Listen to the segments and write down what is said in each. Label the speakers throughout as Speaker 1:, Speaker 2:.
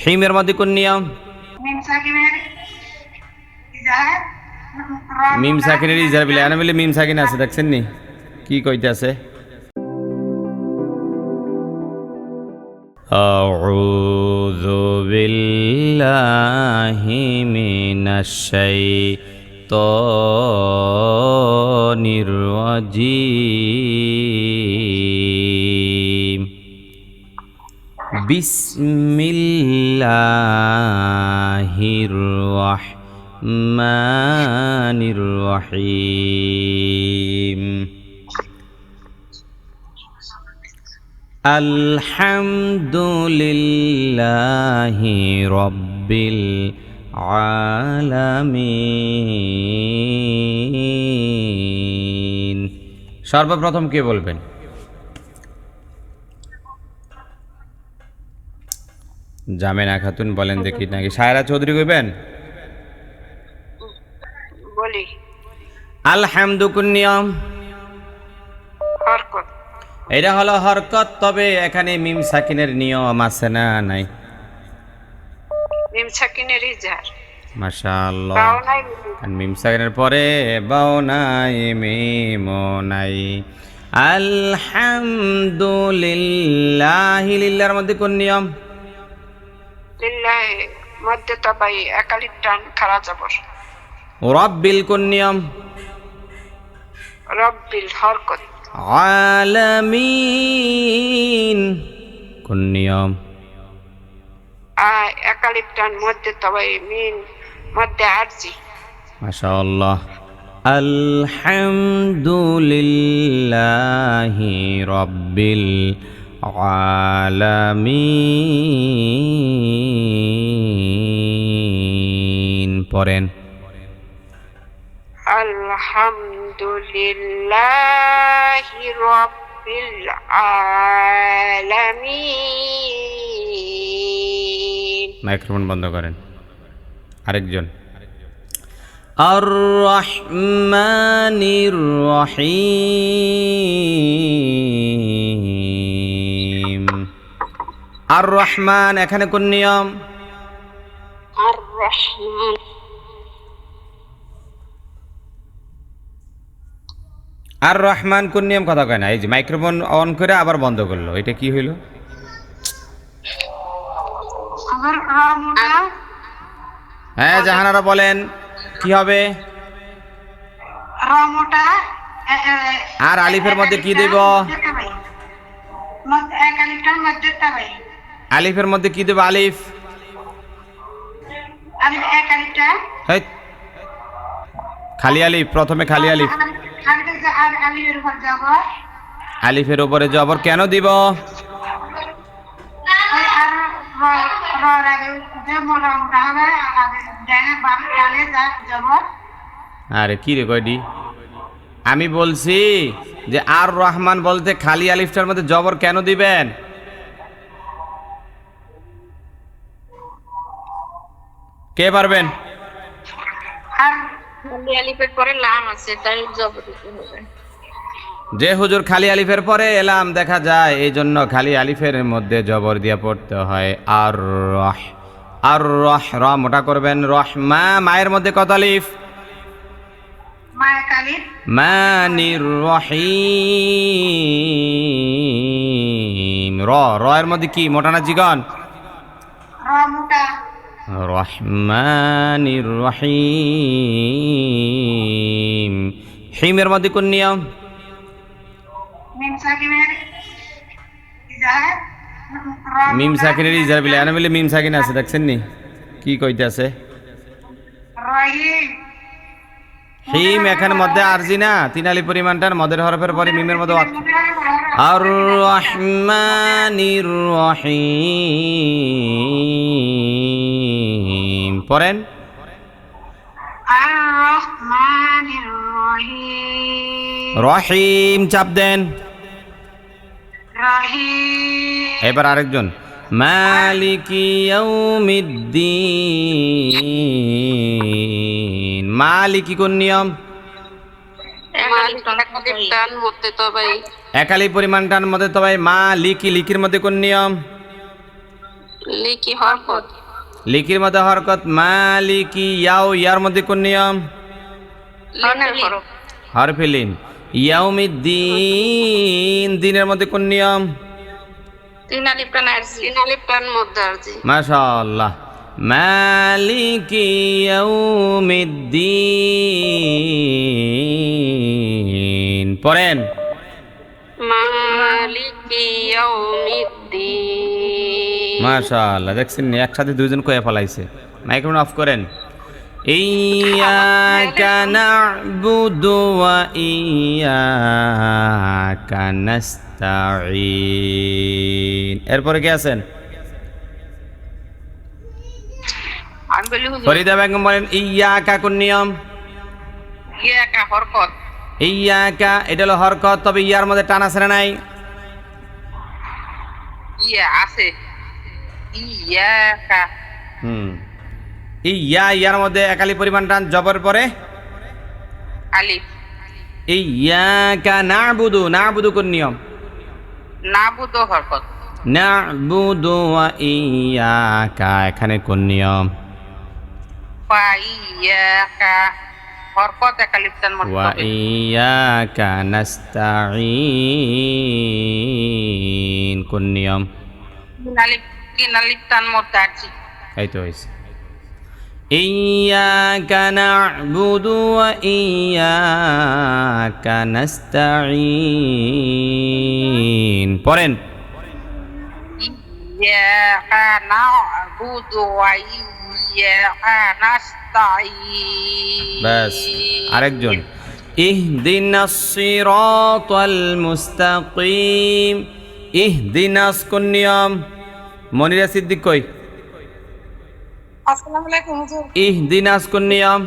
Speaker 1: হিমের মধ্যে কোন নিয়ম? মিম সাকিনের ইজার বিলে আনা মিলে মিম সাকিন আছে, দেখছেন নি কি কইতে আছে? আউযু বিল্লাহি মিনাশ শাইতানির রাজীম। বিসমিল্লাহির রাহমানির রহিম। আলহামদুলিল্লাহি রাব্বিল আলামিন। সর্বপ্রথম কে বলবেন? জামেনা খাতুন বলেন দেখি, নাকি সায়রা চৌধুরী কইবেন?
Speaker 2: বলি
Speaker 1: আলহামদু কোন নিয়ম?
Speaker 2: হরকত।
Speaker 1: এটা হলো হরকত, তবে এখানে মিম সাকিনের নিয়ম আছে না নাই?
Speaker 2: মিম সাকিনের ইজার।
Speaker 1: মাশাআল্লাহ।
Speaker 2: বাও নাই
Speaker 1: আর মিম সাকিনের পরে বাও নাই মিমও নাই। আলহামদুলিল্লাহি, লিল্লাহর মধ্যে কোন নিয়ম?
Speaker 2: লিল্লাহি মধ্যে তবাই একালিক টান খাড়া জবর।
Speaker 1: রাব্বিল কোন নিয়ম?
Speaker 2: রব্বিল হরকত।
Speaker 1: আলামিন কোন নিয়ম?
Speaker 2: একালিক টান মধ্যে তবাই মিন মধ্যে আরজি।
Speaker 1: মাশাআল্লাহ। আলহামদুলিল্লাহি রাব্বিল আলামিন। পড়েন
Speaker 2: আলহামদুলিল্লাহি রাব্বিল আলামিন।
Speaker 1: মাইক্রোফোন বন্ধ করেন। আরেকজন। আর রহমানির রহিম। আর রহমান এখানে কোন নিয়ম?
Speaker 2: আর রহমান।
Speaker 1: আর রহমান কোন নিয়ম? কথা কয় না। এই যে মাইক্রোফোন অন করে আবার বন্ধ করলো, এটা কি হইল?
Speaker 2: আবার রামটা
Speaker 1: হ্যাঁ জাহানারা বলেন কি হবে?
Speaker 2: রামটা
Speaker 1: আর আলিফের মধ্যে কি দেব?
Speaker 2: একালিকটার মধ্যে তবাই
Speaker 1: আলিফের মধ্যে কি দেব? আলিফ
Speaker 2: আলিফ একালিকটা
Speaker 1: হেই, খালি আলিফ, প্রথমে খালি আলিফ।
Speaker 2: আর আলিফের উপর যাব।
Speaker 1: আলিফের উপরে জবর কেন দিব? আরে কি রে কয়ডি? আমি বলছি যে আর রহমান বলতে খালি আলিফটার মধ্যে জবর কেন দিবেন? কে পারবেন?
Speaker 2: আর আলিফের পরে লাম আছে, তাই জবর দিতে হবে।
Speaker 1: যে হুজুর খালি আলিফের পরে এলাম দেখা যায়, এই জন্য খালি আলিফের মধ্যে জবর দিয়ে পড়তে হয়। আর রহ, আর রহ, র মোটা করবেন। রহমা, মায়ের মধ্যে কত আলিফ? মানির রহিম। র, র এর মধ্যে কি মোটা না চিকন? রহমানির রহিম। হিমের মধ্যে কোন নিয়ম? মিম সাকিনের ইজার বিলে আনা মিলে মিম সাকিন আছে, দেখছেন নি কি কইতে আছে? হিম এখানে মধ্যে আরজি না, তিন আলি পরিমাণটার মদের হরফের পরে মিমের মধ্যে আর রহমানির রহিম। পড়েন রহিম, চাপ দেন। এবার আরেকজন। মালিকি ইয়াউমিদ্দিন। মালিকি কোন নিয়ম? একালি পরিমাণটার মধ্যে তো ভাই মা লিকি, লিকির মধ্যে কোন নিয়ম?
Speaker 2: লিকি হরকত
Speaker 1: লিকির মধ্যে হরকত মালিকি ইয়াও ইয়ার মধ্যে কোন নিয়ম
Speaker 2: লিনের হরফ
Speaker 1: হরফিলিন ইয়াউমিদ্দিন দিনের মধ্যে কোন নিয়ম
Speaker 2: তিন আলিফ টান আরজি তিন আলিফ টান মধ্যে আরজি
Speaker 1: মাশাআল্লাহ মালিকি ইয়াউমিদ্দিন পড়েন
Speaker 2: মালিকি ইয়াউমিদ্দিন
Speaker 1: মাশাআল্লাহ দেখছেন একসাথে দুইজন কয়ে ফেলাইছে মাইক্রোফোন অফ করেন ইয়াকা না'বুদু ওয়া ইয়াকা নাস্তাঈন এরপরে কি আছেন
Speaker 2: আমি বলি হুজুর
Speaker 1: ফরিদা বেগম বলেন ইয়াকা কোন নিয়ম
Speaker 2: ইয়াকা হরকত
Speaker 1: ইয়াকা এটা হলো হরকত তবে ইয়ার মধ্যে টান আছে না নাই
Speaker 2: ইয়া আছে ইয়াকা
Speaker 1: ইয়ার মধ্যে একালি পরিমাণ টান জবর পরে
Speaker 2: আলিফ
Speaker 1: ইয়াকা না'বুদু কোন নিয়ম
Speaker 2: নাবুদ হরকত
Speaker 1: না'বুদু ওয়া ইয়াকা এখানে কোন নিয়ম
Speaker 2: ফা ইয়াকা হরকত একালিফ টান
Speaker 1: ওয়া
Speaker 2: মধ্যে
Speaker 1: ইয়াকা নাস্তাঈন কোন নিয়ম
Speaker 2: তিন আলিফ টান মধ্যে আরজি
Speaker 1: এই তো হইছে ইয়াকা না'বুদু ওয়া ইয়াকা নাস্তাঈন পড়েন
Speaker 2: ইয়াকা না'বুদু ওয়া ইয়াকা নাস্তাঈন
Speaker 1: ব্যাস আরেকজন ইহদিনাস সিরাতাল মুস্তাকিম ইহদিনাস কোন নিয়ম মনিরা সিদ্দিক কই
Speaker 2: আসসালামু আলাইকুম হুজুর
Speaker 1: ইহদিনাস কোন নিয়ম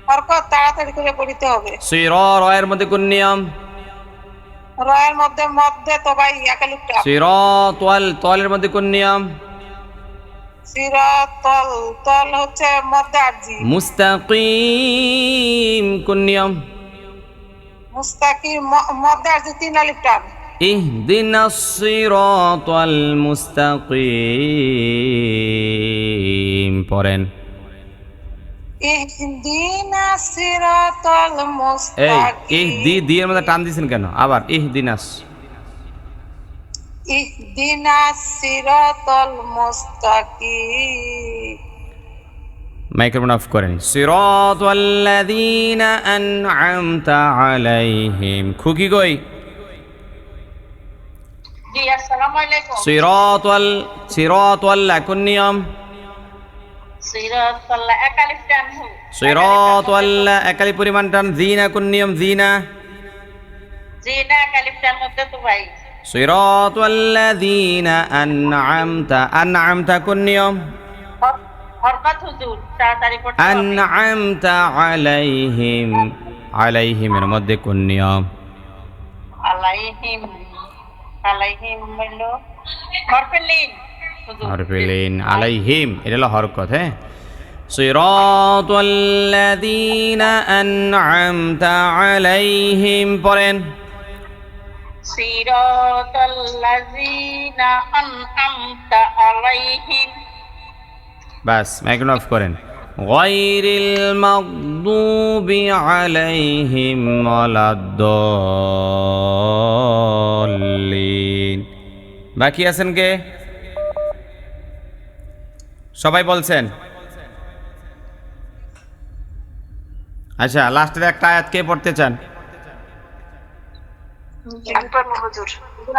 Speaker 2: হরকত তাড়াতাড়ি করে পড়িতে হবে
Speaker 1: রয়ের মধ্যে কোন নিয়ম
Speaker 2: রয়ের মধ্যে মধ্যে তো ভাই একালিফ টান
Speaker 1: সিরাতাল তলের মধ্যে কোন নিয়ম
Speaker 2: সিরাতাল তল হচ্ছে মধ্যে আরজি
Speaker 1: মুস্তাকিম কোন নিয়ম
Speaker 2: মুস্তাকিম মধ্যে আরজি তিন আলিফ টান
Speaker 1: ইহদিনাস সিরাতাল মুস্তাকিম পড়েন
Speaker 2: ইহদিনাস সিরাতাল
Speaker 1: এই
Speaker 2: মুস্তাকিম
Speaker 1: দিয়ের মধ্যে টান দিছেন কেন আবার ইহদিনাস
Speaker 2: ইহদিনাস সিরাতাল মুস্তাকিম
Speaker 1: মাইক্রোফোন অফ করেন সিরাতাল্লাযীনা আন'আমতা আলাইহিম খুকি কই
Speaker 2: জি আসসালামু আলাইকুম
Speaker 1: সিরাতাল কোন নিয়ম
Speaker 2: সিরাতাল একালিফ টান
Speaker 1: সিরাতাল একালি পরিমাণ টান জিনা কোন নিয়ম জিনা
Speaker 2: জিনা একালিফ টান মধ্যে তো ভাই
Speaker 1: সিরাতাল্লাযীনা আন'আমতা কোন নিয়ম
Speaker 2: হরকত হুজুর তাড়াতাড়ি পড়তে হবে
Speaker 1: আন'আমতা আলাইহিমের মধ্যে কোন নিয়ম
Speaker 2: আলাইহিম হলো হরফিলিন হুজুর
Speaker 1: হরফিলিন আলাইহিম এটা হলো হরকত হ্যাঁ সিরাতাল্লাযীনা আন'আমতা আলাইহিম পড়েন
Speaker 2: সিরাতাল্লাযীনা আন'আমতা আলাইহিম
Speaker 1: বাস মাইক্রোফোন অফ করেন গায়রিল মাগদুবি আলাইহিম ওয়ালাদ-দাল্লিন বাকি আছেন কে সবাই বলছেন আচ্ছা লাস্টের একটা আয়াত কে পড়তে চান
Speaker 2: আমি পড়বো হুজুর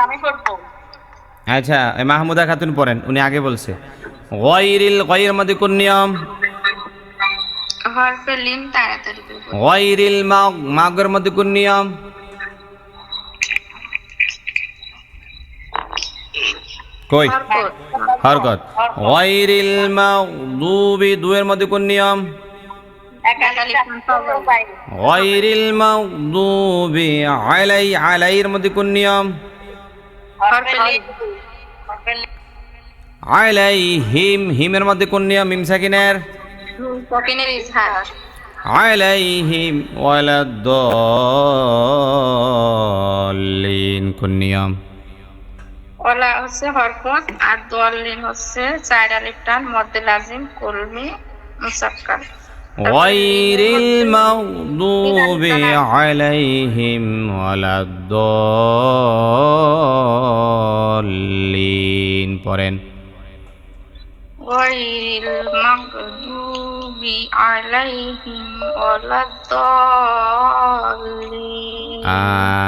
Speaker 2: আমি পড়বো
Speaker 1: আচ্ছা মাহমুদা খাতুন পড়েন উনি আগে বলছে গায়রিল মধ্যে কোন নিয়ম
Speaker 2: হরফিলিন তাড়াতাড়ি পড়বো
Speaker 1: গায়রিল মাগের মধ্যে কোন নিয়ম কই হরকত গায়রিল মাগদুবি দুয়ের মধ্যে কোন নিয়ম গায়রিল মাগদুবি আলাইহির মধ্যে কোন নিয়ম আলাইহিম হিমের মধ্যে কোন নিয়ম মিম সাকিনের আলাইহিম ওয়ালাদ-দাল্লিন কোন নিয়ম
Speaker 2: ওলা হচ্ছে হরকত, আর দোয়াল্লিন হচ্ছে 4 আলিফ টান, মধ্যে লাজিম, কলমি, মুসাক্কার।
Speaker 1: غير المغضوب عليهم ولا الضالين পড়েন
Speaker 2: গায়রিল মাগদুবি আলাইহিম ওয়ালাদ-দাল্লিন।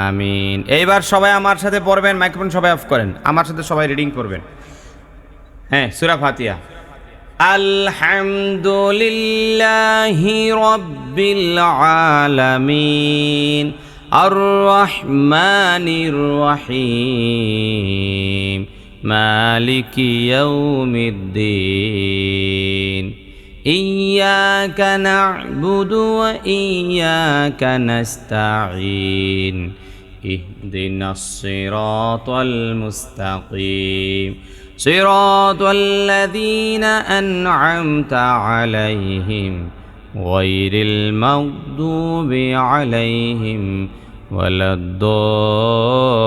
Speaker 1: আমিন। এইবার সবাই আমার সাথে পড়বেন, মাইক্রোফোন সবাই অফ করেন, আমার সাথে সবাই রিডিং করবেন। হ্যাঁ, সূরা ফাতিহা। আলহামদুলিল্লাহি রাব্বিল আলামিন আর রহমানির রহিম মালিকি ইয়াউমিদ্দিন ইয়্যাকা না'বুদু ওয়া ইয়্যাকা নাস্তাঈন ইহদিনাস সিরাতাল মুস্তাকিম صراط الذين أنعمت عليهم غير المغضوب عليهم ولا الضالين